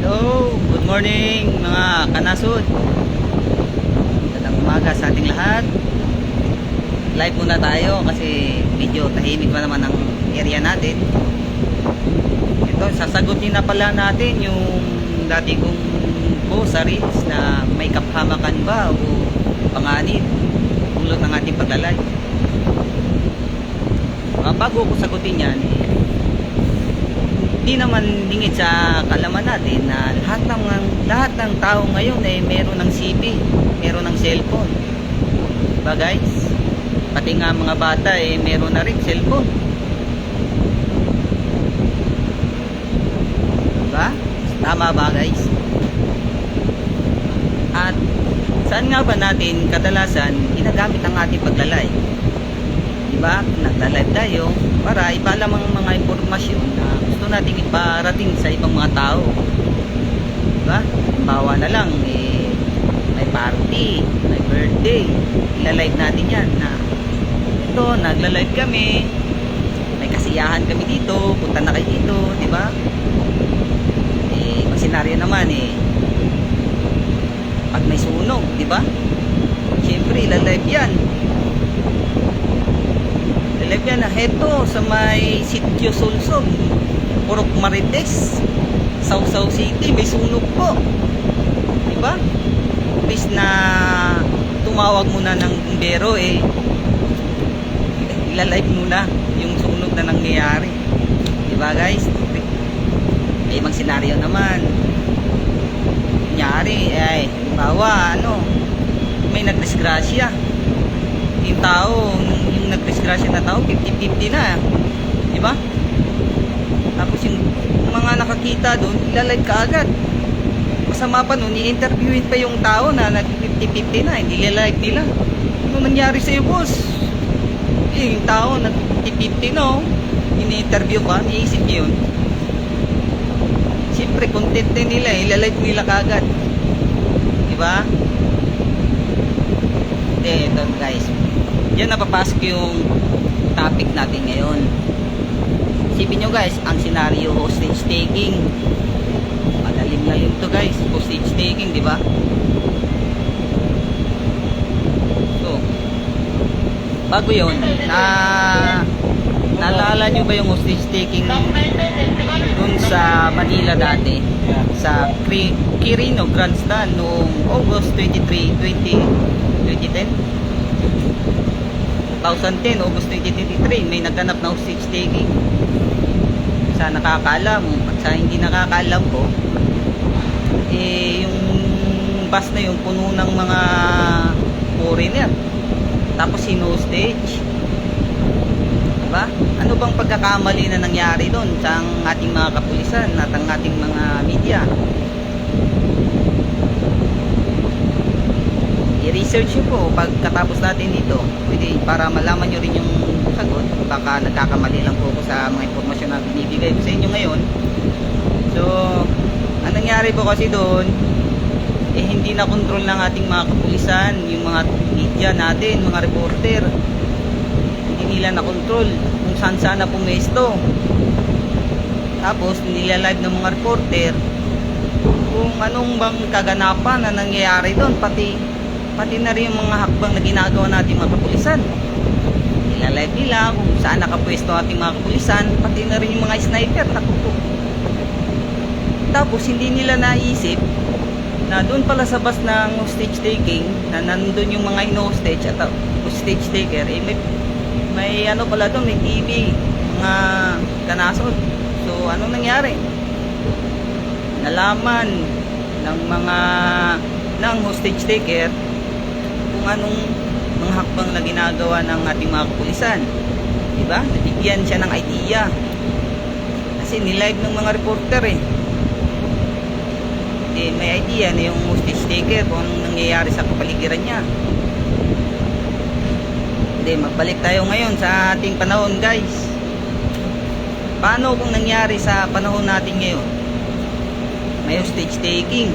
Hello, good morning mga kanasod. Magandang umaga sa ating lahat. Live muna tayo kasi medyo tahimik pa naman ang area natin. Ito, sasagutin na pala natin yung dati kong groceries na may kaphamakan ba o panganib ulot ng ating pagla-live. Bago ko sagutin yan, hindi naman lingid sa kalaman natin na lahat ng tao ngayon ay meron ng CP, meron ng cellphone. Diba guys? Pati nga mga bata ay meron na rin cellphone. Diba? Tama ba guys? At saan nga ba natin kadalasan ginagamit ang ating paglalay? Diba? Nagla-live tayo para ipaalam ang mga impormasyon na gusto nating iparating sa ibang mga tao. Diba? Bawa na lang may party, may birthday, ila-live natin yan na ito, nagla-live kami, may kasiyahan kami dito, punta na kayo dito, diba? Ang senaryo naman pag may sunog, diba? Siyempre ila-live yan. Live yan na heto sa may Sitio Sulsol, Purok Marites, Sausaw City, may sunog po. Diba? Please na tumawag muna ng bumbero ilalive muna yung sunog na nangyayari. Diba guys? May ibang senaryo naman. Nangyari bawa may nagdisgrasya. Yung tao, yung nagdisgrasya na tao, 50-50 na. Diba? Tapos yung mga nakakita doon, ilalive ka agad. Masama pa nun, i-interviewin pa yung tao na nag-50-50 na, hindi ilalive nila. Ano nangyari sa'yo, boss? Yung tao nag-50-50 na, ini-interview pa, iisip yun. Siyempre, content din nila, ilalive nila kaagad. Diba? Ito guys, yan napapasok yung topic natin ngayon. Isipin nyo guys, ang senaryo hostage taking. Madaling na yun to guys, hostage taking, di ba? So, bago yun, naalala nyo ba yung hostage taking dun sa Manila dati? Sa Quirino Grandstand noong August 23, 2010? 2010, August 2023, may nagganap na hostage taking. Sa nakakaalam at sa hindi nakakaalam po, yung bus na yung puno ng mga foreigner, tapos hino-hostage. Diba? Ano bang pagkakamali na nangyari doon sa ating mga kapulisan at ang ating mga media? I-research nyo po pagkatapos natin dito, pwede, para malaman nyo rin yung sagot. Baka nagkakamali lang po ako sa mga informasyon na binibigay ko sa inyo ngayon. So, ang nangyari po kasi doon, hindi na control ng ating mga kapulisan, yung mga media natin, mga reporter. Hindi nila na control kung saan sana pumesto. Tapos nilalive ng mga reporter kung anong bang kaganapan na nangyayari doon, pati na rin yung mga hakbang na ginagawa natin mga kapulisan. Ilalive nila kung saan nakapwesto ating mga kapulisan, pati na rin yung mga sniper nakupo. Tapos hindi nila naisip na doon pala sa bus ng hostage taking, na nandun yung mga hostage at hostage taker, may pala doon, may TV, mga kanasod. So ano nangyari? Nalaman ng hostage taker kung anong mga hakbang na ginagawa ng ating mga kapulisan. Diba? Nabigyan siya ng idea. Kasi nilive ng mga reporter may idea na yung hostage taker kung anong nangyayari sa kapaligiran niya. Magbalik tayo ngayon sa ating panahon guys. Paano kung nangyari sa panahon natin ngayon? May hostage taking.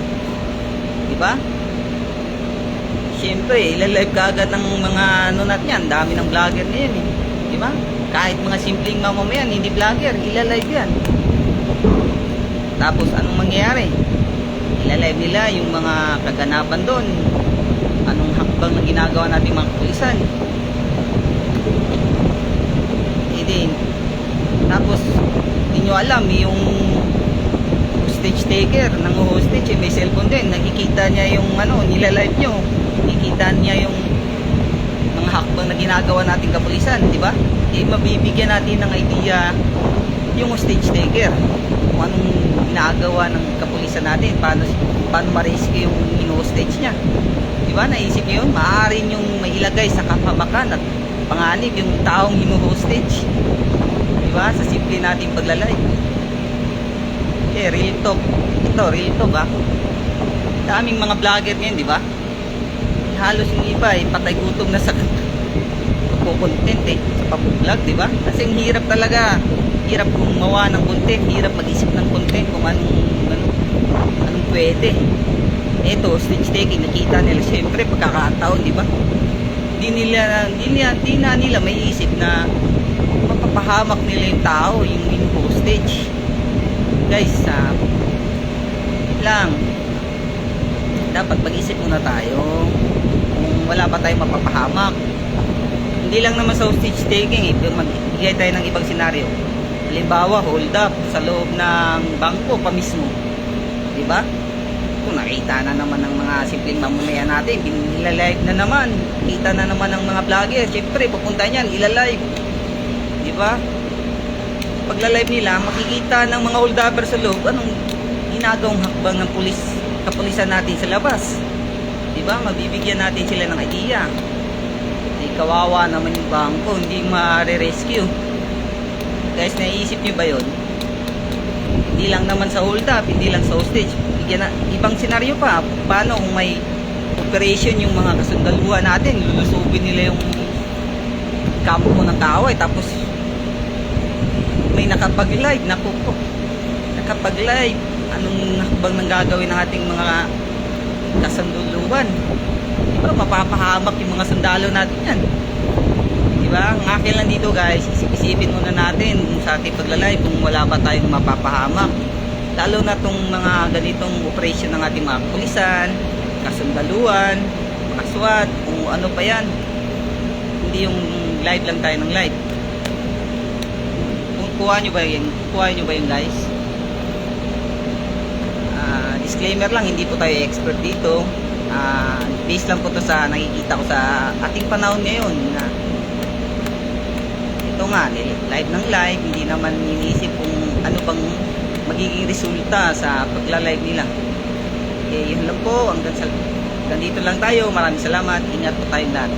Diba? Siyempre, ilalive ka agad ng mga natin yan. Dami ng vlogger na yan Diba? Kahit mga simpleng mamamayan, hindi vlogger, ilalive yan. Tapos, anong mangyayari? Ilalive nila yung mga kaganapan doon, anong hakbang na ginagawa nating mga kapulisan. Din. Tapos hindi nyo alam yung hostage taker ng hostage may cellphone din, nakikita niya yung nilalive nyo, nakikita niya yung mga hakbang na ginagawa nating kapulisan, di ba? Mabibigyan natin ng idea yung hostage taker kung anong ginagawa ng kapulisan natin, paano ma-rescue yung hostage niya, di ba? Naisip nyo yun, maaari yung mailagay sa kapabakan at panganib yung taong hino-hostage, diba? Sa simple nating paglalay. Real talk. Ito, real talk daming mga vlogger ngayon, diba? Halos yung iba patay gutom na sa content sa pag-vlog, diba? Kasi ang hirap talaga, hirap gumawa ng content, hirap mag-isip ng content kung anong pwede. Ito, stage taking, nakita nila syempre pagkakataon, diba? Di na nila may isip na mapapahamak nila yung tao, yung hostage. Guys, lang dapat mag-isip muna tayo kung wala pa tayong mapapahamak. Hindi lang naman sa hostage taking, magbigay tayo ng ibang senaryo. Halimbawa, hold up sa loob ng bangko pa mismo, diba? Kung nakita na naman ng mga simpleng mamamayan natin, ilalive na naman, kita na naman ng mga vlogger, syempre pupunta niyan, ilalive, di ba? Pagla-live nila, makikita ng mga holdupper sa loob anong ginagawang hakbang ng kapulisan natin sa labas, di ba? Mabibigyan natin sila ng idea. Kawawa naman yung bangko, hindi ma-rescue. Guys, naisip nyo ba yun? Hindi lang naman sa hold up, hindi lang sa hostage, ibang senaryo pa. Paano kung may operation yung mga kasundaluhan natin, lulusubin nila yung kampo ng kaaway, tapos may nakapag-live, nakapag-live, anong hakbang nang gagawin ng ating mga kasunduluhan? Diba, mapapahamak yung mga sundalo natin yan, diba? Ang akin lang dito guys, isip-isipin muna natin sa ating pagla-live kung wala pa tayong mapapahamak, lalo na tong mga ganitong operation ng ating mga pulisan, kasundaluhan, mga SWAT, kung ano pa yan. Hindi yung live lang tayo ng live. Kung kuha nyo ba yun guys? Disclaimer lang, hindi po tayo expert dito. Based lang po to sa nakikita ko sa ating panahon ngayon na ito nga, live ng live, hindi naman iniisip kung ano bang magiging resulta sa pagla-live nila. Yun lang po, hanggang dito lang tayo. Maraming salamat, ingat po tayong lahat.